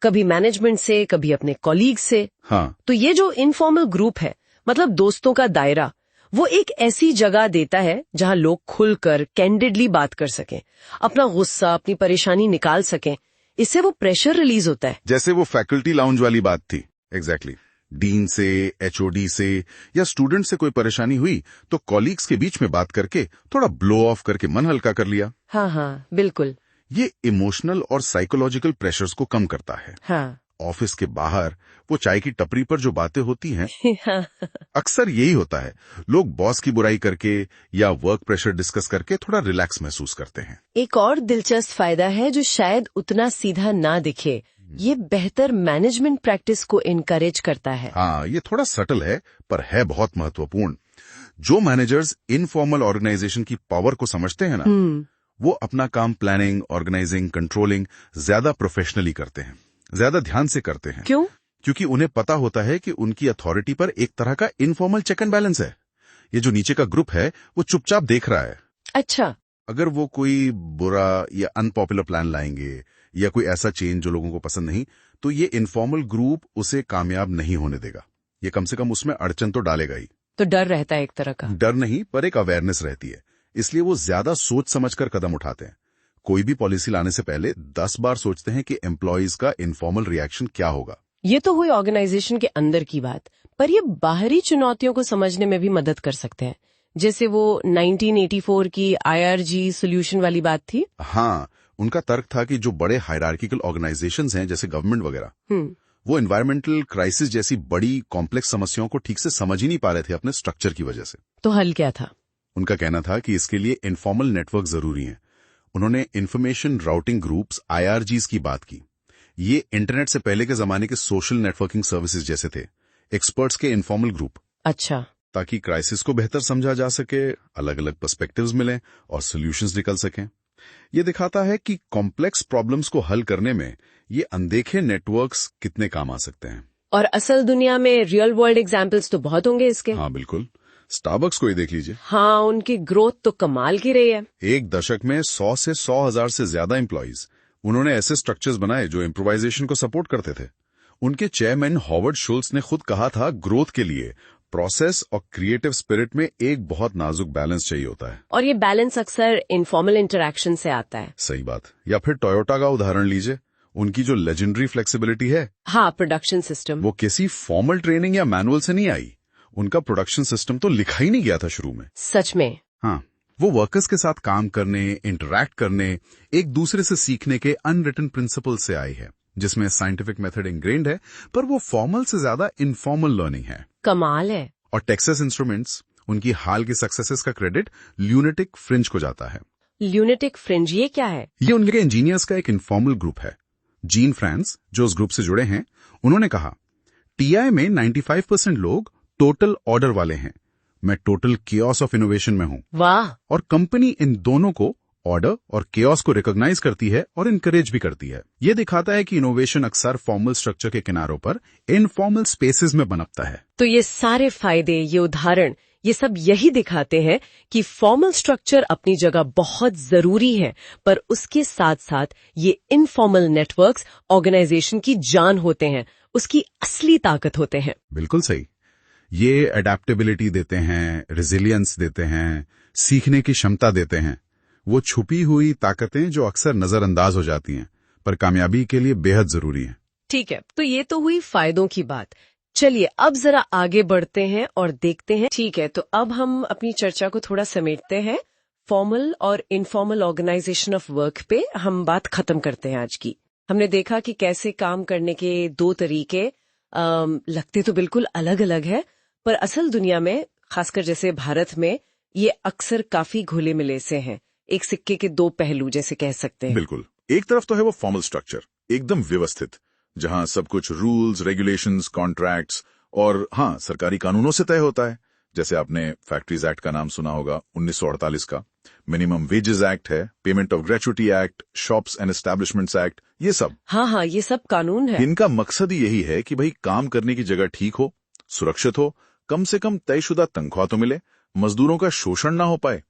कभी मैनेजमेंट से, कभी अपने कॉलीग से। हाँ, तो ये जो इनफॉर्मल ग्रुप है, मतलब दोस्तों का दायरा, वो एक ऐसी जगह देता है जहां लोग खुलकर कैंडिडली बात कर सकें, अपना गुस्सा, अपनी परेशानी निकाल सकें। इससे वो प्रेशर रिलीज होता है। जैसे वो फैकल्टी लाउंज वाली बात थी। एग्जैक्टली। डीन से, एचओडी से या स्टूडेंट से कोई परेशानी हुई तो कॉलीग्स के बीच में बात करके थोड़ा ब्लो ऑफ करके मन हल्का कर लिया। हाँ हाँ, बिल्कुल। ये इमोशनल और साइकोलॉजिकल प्रेशर्स को कम करता है। हाँ। ऑफिस के बाहर वो चाय की टपरी पर जो बातें होती हैं, हाँ। अक्सर यही होता है। लोग बॉस की बुराई करके या वर्क प्रेशर डिस्कस करके थोड़ा रिलैक्स महसूस करते हैं। एक और दिलचस्प फायदा है जो शायद उतना सीधा ना दिखे, ये बेहतर मैनेजमेंट प्रैक्टिस को इनकरेज करता है। हाँ, ये थोड़ा सटल है पर है बहुत महत्वपूर्ण। जो मैनेजर्स इनफॉर्मल ऑर्गेनाइजेशन की पावर को समझते हैं ना, वो अपना काम प्लानिंग, ऑर्गेनाइजिंग, कंट्रोलिंग ज्यादा प्रोफेशनली करते हैं, ज्यादा ध्यान से करते हैं। क्यों? क्योंकि उन्हें पता होता है कि उनकी अथॉरिटी पर एक तरह का इनफॉर्मल चेक एंड बैलेंस है। ये जो नीचे का ग्रुप है वो चुपचाप देख रहा है। अच्छा। अगर वो कोई बुरा या अनपॉपुलर प्लान लाएंगे या कोई ऐसा चेंज जो लोगों को पसंद नहीं, तो ये इनफॉर्मल ग्रुप उसे कामयाब नहीं होने देगा। ये कम से कम उसमें अड़चन तो डालेगा ही। तो डर रहता है एक तरह का। डर नहीं, पर एक अवेयरनेस रहती है। इसलिए वो ज्यादा सोच समझकर कदम उठाते हैं। कोई भी पॉलिसी लाने से पहले 10 बार सोचते हैं कि एम्प्लॉयज का इनफॉर्मल रिएक्शन क्या होगा। ये तो हुई ऑर्गेनाइजेशन के अंदर की बात, पर ये बाहरी चुनौतियों को समझने में भी मदद कर सकते हैं। जैसे वो 1984 की IRG सोल्यूशन वाली बात थी। हाँ, उनका तर्क था कि जो बड़े हायरार्किकल ऑर्गेनाइजेशंस हैं जैसे गवर्नमेंट वगैरह, वो एनवायरमेंटल क्राइसिस जैसी बड़ी कॉम्प्लेक्स समस्याओं को ठीक से समझ ही नहीं पा रहे थे अपने स्ट्रक्चर की वजह से। तो हल क्या था? उनका कहना था कि इसके लिए इनफॉर्मल नेटवर्क जरूरी हैं। उन्होंने इंफॉर्मेशन राउटिंग ग्रुप्स, IRGs की बात की। ये इंटरनेट से पहले के जमाने के सोशल नेटवर्किंग सर्विसेज जैसे थे, एक्सपर्ट्स के इनफॉर्मल ग्रुप। अच्छा। ताकि क्राइसिस को बेहतर समझा जा सके, अलग अलग पर्सपेक्टिव्स मिलें और सॉल्यूशंस निकल सकें। ये दिखाता है कि कॉम्प्लेक्स प्रॉब्लम्स को हल करने में ये अनदेखे नेटवर्क्स कितने काम आ सकते हैं। और असल दुनिया में रियल वर्ल्ड एग्जाम्पल्स तो बहुत होंगे इसके। हाँ बिल्कुल, स्टारबक्स को ही देख लीजिए। हाँ, उनकी ग्रोथ तो कमाल की रही है। एक दशक में 100 से 100,000 से ज्यादा एम्प्लॉइज। उन्होंने ऐसे स्ट्रक्चर्स बनाए जो इम्प्रोवाइजेशन को सपोर्ट करते थे। उनके चेयरमैन हॉवर्ड शुल्स ने खुद कहा था, ग्रोथ के लिए प्रोसेस और क्रिएटिव स्पिरिट में एक बहुत नाजुक बैलेंस चाहिए होता है। और ये बैलेंस अक्सर इनफॉर्मल इंटरैक्शन से आता है। सही बात। या फिर टोयोटा का उदाहरण लीजिए, उनकी जो लेजेंडरी फ्लेक्सिबिलिटी है, हाँ, प्रोडक्शन सिस्टम, वो किसी फॉर्मल ट्रेनिंग या मैनुअल से नहीं आई। उनका प्रोडक्शन सिस्टम तो लिखा ही नहीं गया था शुरू में। सच में। हाँ, वो वर्कर्स के साथ काम करने, इंटरैक्ट करने, एक दूसरे से सीखने के अनरिटन प्रिंसिपल से आई है, जिसमें साइंटिफिक मेथड इंग्रेन्ड है, पर वो फॉर्मल से ज्यादा इनफॉर्मल लर्निंग है। कमाल है। और टेक्सास इंस्ट्रूमेंट्स, उनकी हाल की सक्सेसेस का क्रेडिट ल्यूनेटिक फ्रिंज को जाता है। ल्यूनेटिक फ्रिंज, ये क्या है? ये उनके इंजीनियर्स का एक इनफॉर्मल ग्रुप है। जीन फ्रांस, जो उस ग्रुप से जुड़े हैं, उन्होंने कहा, TI में 95% लोग टोटल ऑर्डर वाले हैं। मैं टोटल केओस ऑफ इनोवेशन में हूं। वाह। और कंपनी इन दोनों को, ऑर्डर और केओस को रिकॉग्नाइज करती है और इनकरेज भी करती है। ये दिखाता है कि इनोवेशन अक्सर फॉर्मल स्ट्रक्चर के किनारों पर इनफॉर्मल स्पेसेस में पनपता है। तो ये सारे फायदे, ये उदाहरण, ये सब यही दिखाते हैं कि फॉर्मल स्ट्रक्चर अपनी जगह बहुत जरूरी है, पर उसके साथ साथ ये इनफॉर्मल नेटवर्क्स ऑर्गेनाइजेशन की जान होते हैं, उसकी असली ताकत होते हैं। बिल्कुल सही। ये अडेप्टेबिलिटी देते हैं, रेजिलियंस देते हैं, सीखने की क्षमता देते हैं। वो छुपी हुई ताकतें जो अक्सर नजरअंदाज हो जाती हैं, पर कामयाबी के लिए बेहद जरूरी हैं। ठीक है, तो ये तो हुई फायदों की बात। चलिए अब जरा आगे बढ़ते हैं और देखते हैं। ठीक है, तो अब हम अपनी चर्चा को थोड़ा समेटते हैं। फॉर्मल और इनफॉर्मल ऑर्गेनाइजेशन ऑफ वर्क पे हम बात खत्म करते हैं आज की। हमने देखा कि कैसे काम करने के दो तरीके लगते तो बिल्कुल अलग अलग है, पर असल दुनिया में, खासकर जैसे भारत में, ये अक्सर काफी घुले मिले से हैं। एक सिक्के के दो पहलू जैसे कह सकते हैं। बिल्कुल। एक तरफ तो है वो फॉर्मल स्ट्रक्चर, एकदम व्यवस्थित, जहां सब कुछ रूल्स, रेगुलेशंस, कॉन्ट्रैक्ट्स और हाँ, सरकारी कानूनों से तय होता है। जैसे आपने फैक्ट्रीज एक्ट का नाम सुना होगा, 1948 का। मिनिमम वेजेस एक्ट है, payment of gratuity act, shops and establishments act, ये सब। हाँ, ये सब कानून है। इनका मकसद ही यही है कि भाई काम करने की जगह ठीक हो, सुरक्षित हो, कम से कम तयशुदा तनख्वाह तो मिले, मजदूरों का शोषण ना हो पाए।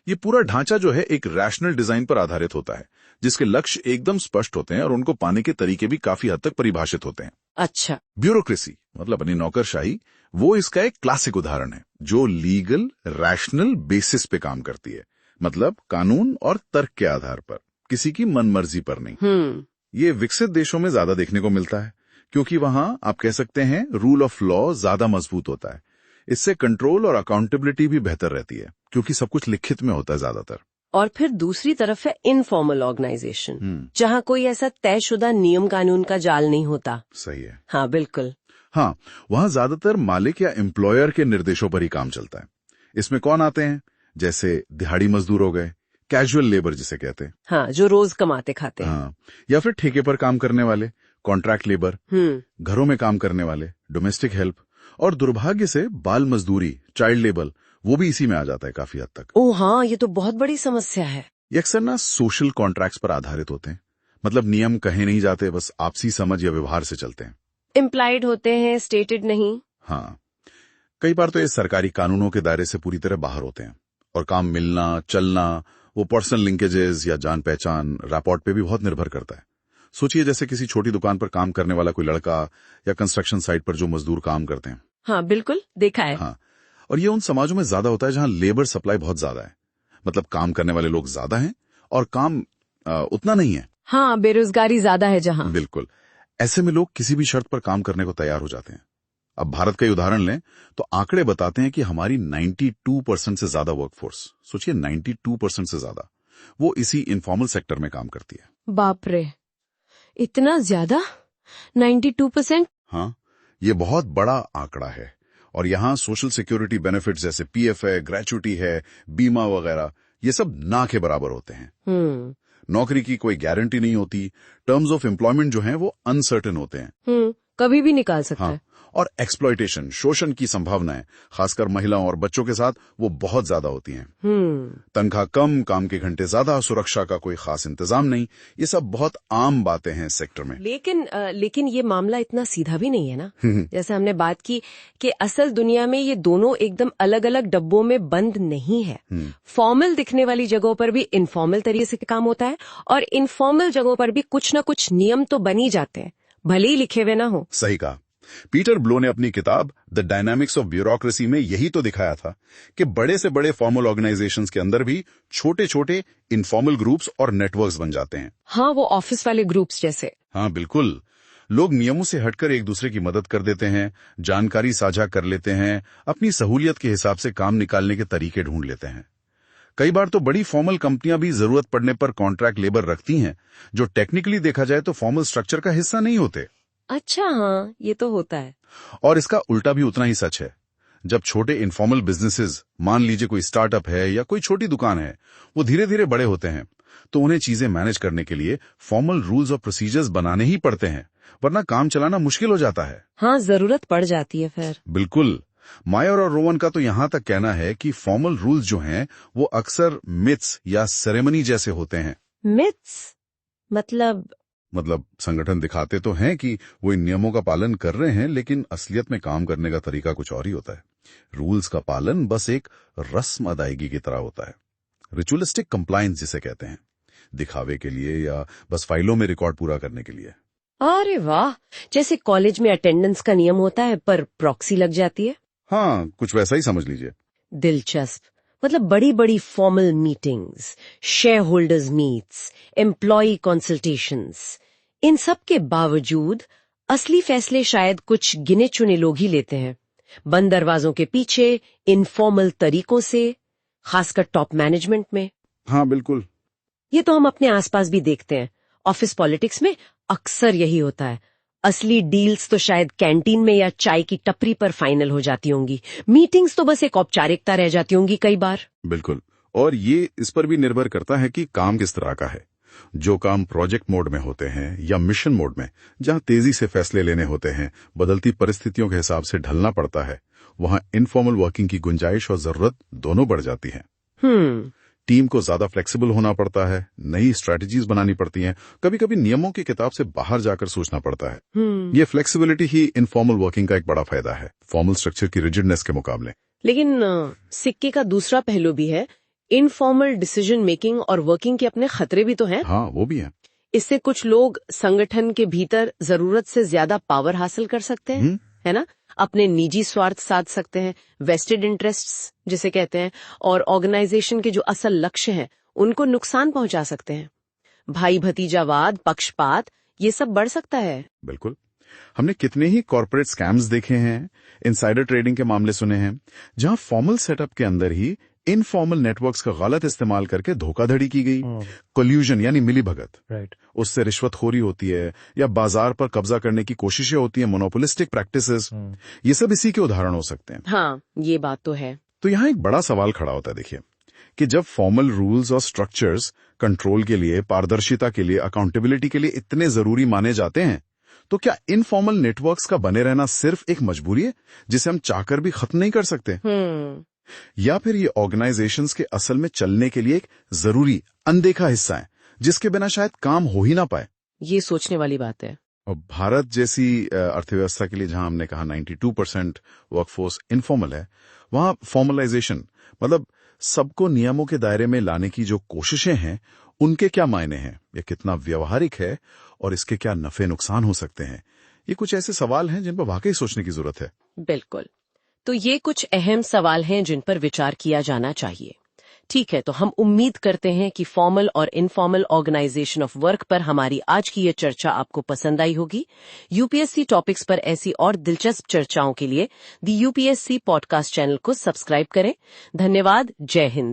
ये पूरा ढांचा जो है एक रैशनल डिजाइन पर आधारित होता है, जिसके लक्ष्य एकदम स्पष्ट होते हैं और उनको पाने के तरीके भी काफी हद तक परिभाषित होते हैं। अच्छा। ब्यूरोक्रेसी मतलब अपनी नौकरशाही, वो इसका एक क्लासिक उदाहरण है, जो लीगल रैशनल बेसिस पे काम करती है, मतलब कानून और तर्क के आधार पर, किसी की मनमर्जी पर नहीं। ये विकसित देशों में ज्यादा देखने को मिलता है, क्योंकि वहां आप कह सकते हैं रूल ऑफ लॉ ज्यादा मजबूत होता है। इससे कंट्रोल और अकाउंटेबिलिटी भी बेहतर रहती है, क्योंकि सब कुछ लिखित में होता है ज्यादातर। और फिर दूसरी तरफ है इनफॉर्मल ऑर्गेनाइजेशन, जहाँ कोई ऐसा तयशुदा नियम कानून का जाल नहीं होता। सही है। हाँ बिल्कुल। हाँ, वहां ज्यादातर मालिक या एम्प्लॉयर के निर्देशों पर ही काम चलता है। इसमें कौन आते हैं? जैसे दिहाड़ी मजदूर हो गए, कैजुअल लेबर जिसे कहते हैं। हाँ, जो रोज कमाते खाते हैं। हाँ, या फिर ठेके पर काम करने वाले, कॉन्ट्रैक्ट लेबर, घरों में काम करने वाले, डोमेस्टिक हेल्प, और दुर्भाग्य से बाल मजदूरी, चाइल्ड लेबर, वो भी इसी में आ जाता है काफी हद तक। ओह हाँ, ये तो बहुत बड़ी समस्या है। ये अक्सर ना सोशल कॉन्ट्रैक्ट्स पर आधारित होते हैं, मतलब नियम कहे नहीं जाते, बस आपसी समझ या व्यवहार से चलते हैं। इम्प्लाइड होते हैं, स्टेटेड नहीं। हाँ, कई बार तो ये सरकारी कानूनों के दायरे से पूरी तरह बाहर होते हैं, और काम मिलना चलना वो पर्सनल लिंकेजेस या जान पहचान रैपोर्ट पे भी बहुत निर्भर करता है। सोचिए जैसे किसी छोटी दुकान पर काम करने वाला कोई लड़का, या कंस्ट्रक्शन साइट पर जो मजदूर काम करते हैं। हाँ बिल्कुल, देखा है। हाँ, और ये उन समाजों में ज्यादा होता है जहां लेबर सप्लाई बहुत ज्यादा है, मतलब काम करने वाले लोग ज्यादा हैं और काम उतना नहीं है। हाँ, बेरोजगारी ज्यादा है जहाँ। बिल्कुल, ऐसे में लोग किसी भी शर्त पर काम करने को तैयार हो जाते हैं। अब भारत का ही उदाहरण लें तो आंकड़े बताते हैं कि हमारी 92% से ज्यादा वर्कफोर्स, सोचिए 92% से ज्यादा, वो इसी इनफॉर्मल सेक्टर में काम करती है। बाप रे, इतना ज्यादा? 92%? हाँ, ये बहुत बड़ा आंकड़ा है। और यहाँ सोशल सिक्योरिटी बेनिफिट्स जैसे पीएफ है, ग्रेचुटी है, बीमा वगैरह, ये सब ना के बराबर होते हैं। नौकरी की कोई गारंटी नहीं होती, टर्म्स ऑफ एम्प्लॉयमेंट जो हैं वो अनसर्टेन होते हैं। कभी भी निकाल सकता है। और एक्सप्लॉयटेशन, शोषण की संभावनाएं, खासकर महिलाओं और बच्चों के साथ, वो बहुत ज्यादा होती हैं। तनख्वाह कम, काम के घंटे ज्यादा, सुरक्षा का कोई खास इंतजाम नहीं, ये सब बहुत आम बातें हैं इस सेक्टर में। लेकिन ये मामला इतना सीधा भी नहीं है ना। जैसे हमने बात की कि असल दुनिया में ये दोनों एकदम अलग अलग डब्बों में बंद नहीं है। फॉर्मल दिखने वाली जगहों पर भी इनफॉर्मल तरीके से काम होता है, और इनफॉर्मल जगहों पर भी कुछ न कुछ नियम तो बन ही जाते हैं, भले ही लिखे हुए ना हो। सही कहा। पीटर ब्लो ने अपनी किताब द डायनामिक्स ऑफ ब्यूरोक्रेसी में यही तो दिखाया था कि बड़े से बड़े फॉर्मल ऑर्गेनाइजेशंस के अंदर भी छोटे छोटे इनफॉर्मल ग्रुप्स और नेटवर्क्स बन जाते हैं। हाँ, वो ऑफिस वाले ग्रुप्स जैसे। हाँ बिल्कुल, लोग नियमों से हटकर एक दूसरे की मदद कर देते हैं, जानकारी साझा कर लेते हैं, अपनी सहूलियत के हिसाब से काम निकालने के तरीके ढूंढ लेते हैं। कई बार तो बड़ी फॉर्मल कंपनियां भी जरूरत पड़ने पर कॉन्ट्रैक्ट लेबर रखती हैं, जो टेक्निकली देखा जाए तो फॉर्मल स्ट्रक्चर का हिस्सा नहीं होते। अच्छा, हाँ, ये तो होता है। और इसका उल्टा भी उतना ही सच है। जब छोटे इनफॉर्मल बिजनेसेस, मान लीजिए कोई स्टार्टअप है या कोई छोटी दुकान है, वो धीरे धीरे बड़े होते हैं, तो उन्हें चीजें मैनेज करने के लिए फॉर्मल रूल्स और प्रोसीजर्स बनाने ही पड़ते हैं, वरना काम चलाना मुश्किल हो जाता है। हाँ, जरूरत पड़ जाती है फिर। बिल्कुल। मायर और रोवन का तो यहां तक कहना है कि फॉर्मल रूल्स जो हैं वो अक्सर मिथ्स या सेरेमनी जैसे होते हैं। मिथ्स मतलब संगठन दिखाते तो हैं कि वो इन नियमों का पालन कर रहे हैं, लेकिन असलियत में काम करने का तरीका कुछ और ही होता है। रूल्स का पालन बस एक रस्म अदायगी की तरह होता है, रिचुअलिस्टिक कंप्लायंस जिसे कहते हैं, दिखावे के लिए या बस फाइलों में रिकॉर्ड पूरा करने के लिए। अरे वाह, जैसे कॉलेज में अटेंडेंस का नियम होता है पर प्रॉक्सी लग जाती है। हाँ, कुछ वैसा ही समझ लीजिए। दिलचस्प। मतलब बड़ी बड़ी formal meetings, share holders meets, employ consultations, इन सब के बावजूद असली फैसले शायद कुछ गिने चुने लोग ही लेते हैं, बंद दरवाजों के पीछे, इनफॉर्मल तरीकों से, खासकर टॉप मैनेजमेंट में। हाँ बिल्कुल, ये तो हम अपने आसपास भी देखते हैं। ऑफिस पॉलिटिक्स में अक्सर यही होता है। असली डील्स तो शायद कैंटीन में या चाय की टपरी पर फाइनल हो जाती होंगी, मीटिंग्स तो बस एक औपचारिकता रह जाती होंगी कई बार। बिल्कुल, और ये इस पर भी निर्भर करता है कि काम किस तरह का है। जो काम प्रोजेक्ट मोड में होते हैं या मिशन मोड में, जहां तेजी से फैसले लेने होते हैं, बदलती परिस्थितियों के हिसाब से ढलना पड़ता है, वहां इनफॉर्मल वर्किंग की गुंजाइश और जरूरत दोनों बढ़ जाती है। टीम को ज्यादा फ्लेक्सिबल होना पड़ता है, नई स्ट्रेटजीज बनानी पड़ती हैं, कभी कभी नियमों की किताब से बाहर जाकर सोचना पड़ता है। ये फ्लेक्सिबिलिटी ही इनफॉर्मल वर्किंग का एक बड़ा फायदा है, फॉर्मल स्ट्रक्चर की रिजिडनेस के मुकाबले। लेकिन सिक्के का दूसरा पहलू भी है, इनफॉर्मल डिसीजन मेकिंग और वर्किंग के अपने खतरे भी तो हैं। हाँ, वो भी है। इससे कुछ लोग संगठन के भीतर जरूरत से ज्यादा पावर हासिल कर सकते हैं, है ना, अपने निजी स्वार्थ साध सकते हैं, वेस्टेड इंटरेस्ट्स जिसे कहते हैं, और ऑर्गेनाइजेशन के जो असल लक्ष्य हैं उनको नुकसान पहुंचा सकते हैं। भाई भतीजावाद, पक्षपात, ये सब बढ़ सकता है। बिल्कुल। हमने कितने ही कॉर्पोरेट स्कैम्स देखे हैं, इनसाइडर ट्रेडिंग के मामले सुने हैं, जहां फॉर्मल सेटअप के अंदर ही इनफॉर्मल नेटवर्क्स का गलत इस्तेमाल करके धोखाधड़ी की गई, कोल्यूजन यानी मिलीभगत, राइट, उससे रिश्वतखोरी होती है या बाजार पर कब्जा करने की कोशिशें होती हैं, मोनोपोलिस्टिक प्रैक्टिसेस, ये सब इसी के उदाहरण हो सकते हैं। हाँ, ये बात तो है। तो यहाँ एक बड़ा सवाल खड़ा होता है, देखिए, कि जब फॉर्मल रूल्स और स्ट्रक्चर्स कंट्रोल के लिए, पारदर्शिता के लिए, अकाउंटेबिलिटी के लिए इतने जरूरी माने जाते हैं, तो क्या इनफॉर्मल नेटवर्क्स का बने रहना सिर्फ एक मजबूरी है जिसे हम चाहकर भी खत्म नहीं कर सकते, या फिर ये ऑर्गेनाइजेशंस के असल में चलने के लिए एक जरूरी अनदेखा हिस्सा है जिसके बिना शायद काम हो ही ना पाए? ये सोचने वाली बात है। और भारत जैसी अर्थव्यवस्था के लिए, जहां हमने कहा 92% वर्कफोर्स इनफॉर्मल है, वहां फॉर्मलाइजेशन मतलब सबको नियमों के दायरे में लाने की जो कोशिशें हैं, उनके क्या मायने हैं, ये कितना व्यवहारिक है और इसके क्या नफे नुकसान हो सकते हैं? ये कुछ ऐसे सवाल हैं जिन पर वाकई सोचने की जरूरत है। बिल्कुल। तो ये कुछ अहम सवाल हैं जिन पर विचार किया जाना चाहिए। ठीक है, तो हम उम्मीद करते हैं कि फॉर्मल और इनफॉर्मल ऑर्गेनाइजेशन ऑफ वर्क पर हमारी आज की ये चर्चा आपको पसंद आई होगी। यूपीएससी टॉपिक्स पर ऐसी और दिलचस्प चर्चाओं के लिए दी यूपीएससी पॉडकास्ट चैनल को सब्सक्राइब करें। धन्यवाद। जय हिंद।